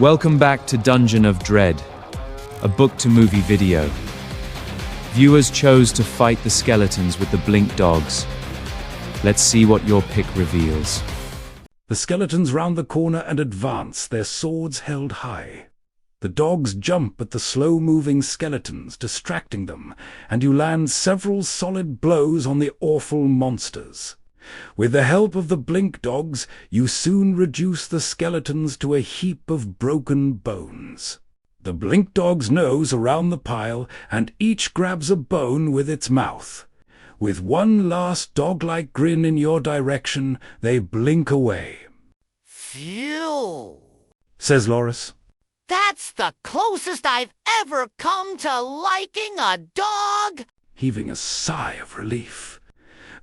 Welcome back to Dungeon of Dread, a book-to-movie video. Viewers chose to fight the skeletons with the blink dogs. Let's see what your pick reveals. The skeletons round the corner and advance, their swords held high. The dogs jump at the slow-moving skeletons, distracting them, and you land several solid blows on the awful monsters. With the help of the blink dogs, you soon reduce the skeletons to a heap of broken bones. The blink dogs nose around the pile, and each grabs a bone with its mouth. With one last dog-like grin in your direction, they blink away. Phew! Says Loris. That's the closest I've ever come to liking a dog! Heaving a sigh of relief.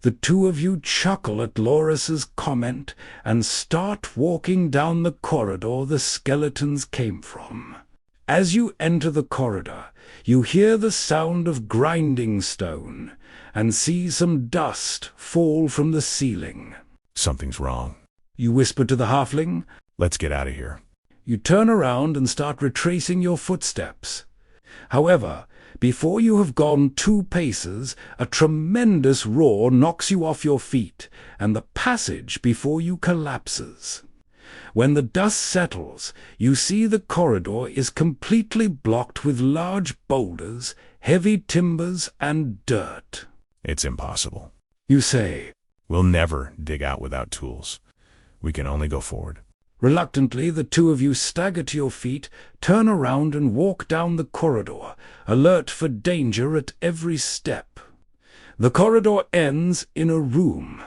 The two of you chuckle at Loris's comment and start walking down the corridor the skeletons came from. As you enter the corridor, you hear the sound of grinding stone and see some dust fall from the ceiling. Something's wrong. You whisper to the halfling. Let's get out of here. You turn around and start retracing your footsteps. However, before you have gone 2 paces, a tremendous roar knocks you off your feet, and the passage before you collapses. When the dust settles, you see the corridor is completely blocked with large boulders, heavy timbers, and dirt. It's impossible. You say. We'll never dig out without tools. We can only go forward. Reluctantly, the two of you stagger to your feet, turn around and walk down the corridor, alert for danger at every step. The corridor ends in a room.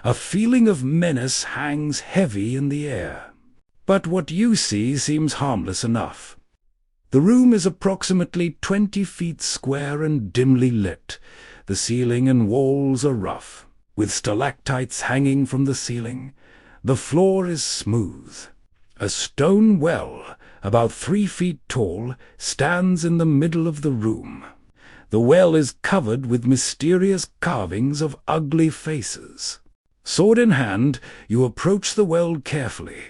A feeling of menace hangs heavy in the air. But what you see seems harmless enough. The room is approximately 20 feet square and dimly lit. The ceiling and walls are rough, with stalactites hanging from the ceiling. The floor is smooth. A stone well, about 3 feet tall, stands in the middle of the room. The well is covered with mysterious carvings of ugly faces. Sword in hand, you approach the well carefully.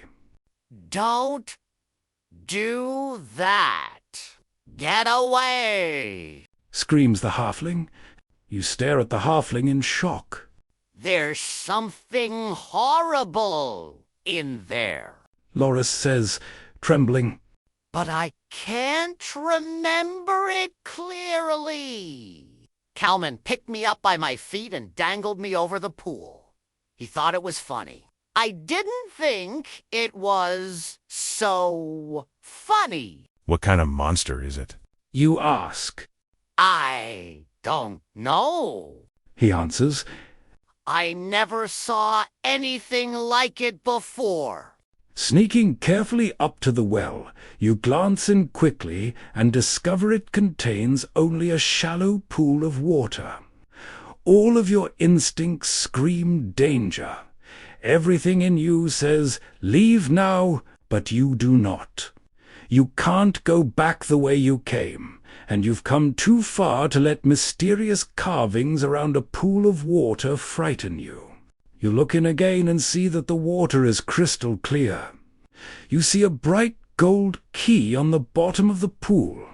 Don't do that! Get away! Screams the halfling. You stare at the halfling in shock. There's something horrible in there. Loris says, trembling. But I can't remember it clearly. Kalman picked me up by my feet and dangled me over the pool. He thought it was funny. I didn't think it was so funny. What kind of monster is it? You ask. I don't know. He answers. I never saw anything like it before. Sneaking carefully up to the well, you glance in quickly and discover it contains only a shallow pool of water. All of your instincts scream danger. Everything in you says, leave now, but you do not. You can't go back the way you came, and you've come too far to let mysterious carvings around a pool of water frighten you. You look in again and see that the water is crystal clear. You see a bright gold key on the bottom of the pool.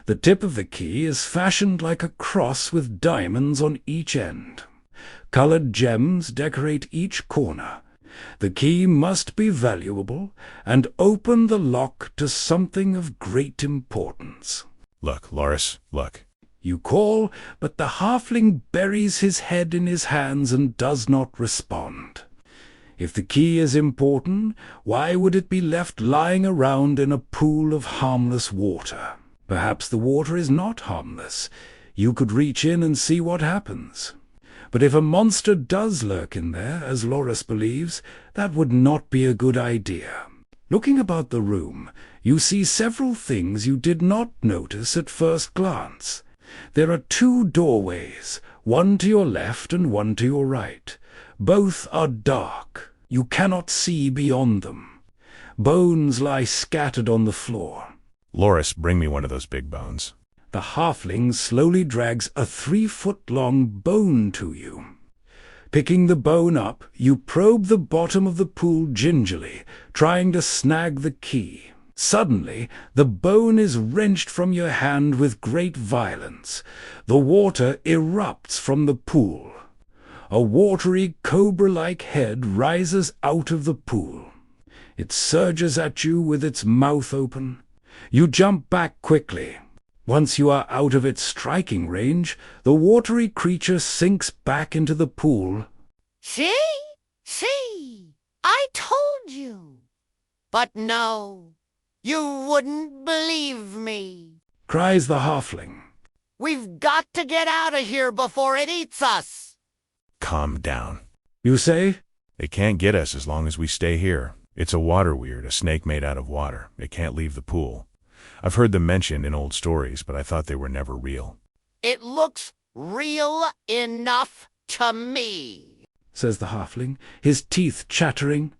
The tip of the key is fashioned like a cross with diamonds on each end. Colored gems decorate each corner. The key must be valuable and open the lock to something of great importance. Look, Loris, look. You call, but the halfling buries his head in his hands and does not respond. If the key is important, why would it be left lying around in a pool of harmless water? Perhaps the water is not harmless. You could reach in and see what happens. But if a monster does lurk in there, as Loris believes, that would not be a good idea. Looking about the room, you see several things you did not notice at first glance. There are 2 doorways, one to your left and one to your right. Both are dark. You cannot see beyond them. Bones lie scattered on the floor. Loris, bring me one of those big bones. The halfling slowly drags a 3-foot-long bone to you. Picking the bone up, you probe the bottom of the pool gingerly, trying to snag the key. Suddenly, the bone is wrenched from your hand with great violence. The water erupts from the pool. A watery, cobra-like head rises out of the pool. It surges at you with its mouth open. You jump back quickly. Once you are out of its striking range, the watery creature sinks back into the pool. See? I told you. But no, you wouldn't believe me, Cries the halfling. We've got to get out of here before it eats us. Calm down. You say? It can't get us as long as we stay here. It's a water weird, a snake made out of water. It can't leave the pool. I've heard them mentioned in old stories, but I thought they were never real. It looks real enough to me, Says the halfling, his teeth chattering.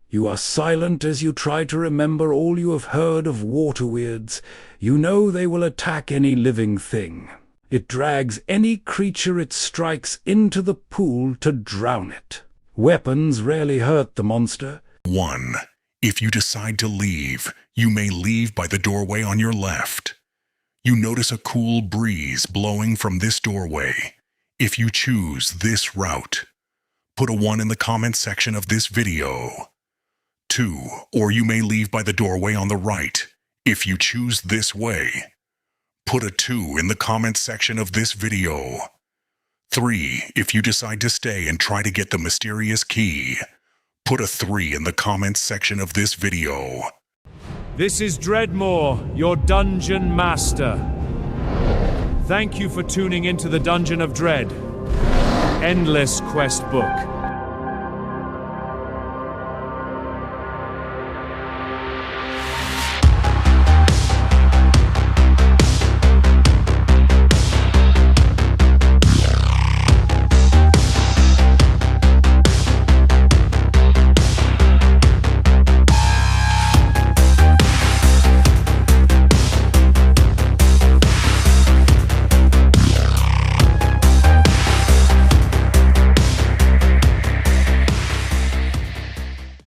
You are silent as you try to remember all you have heard of water weirds. You know they will attack any living thing. It drags any creature it strikes into the pool to drown it. Weapons rarely hurt the monster. 1. If you decide to leave, you may leave by the doorway on your left. You notice a cool breeze blowing from this doorway. If you choose this route, put a 1 in the comment section of this video. 2. Or you may leave by the doorway on the right. If you choose this way, put a 2 in the comment section of this video. 3. If you decide to stay and try to get the mysterious key, put a 3 in the comments section of this video. This is DREADMOOR, your dungeon master. Thank you for tuning into the Dungeon of Dread. Endless quest book.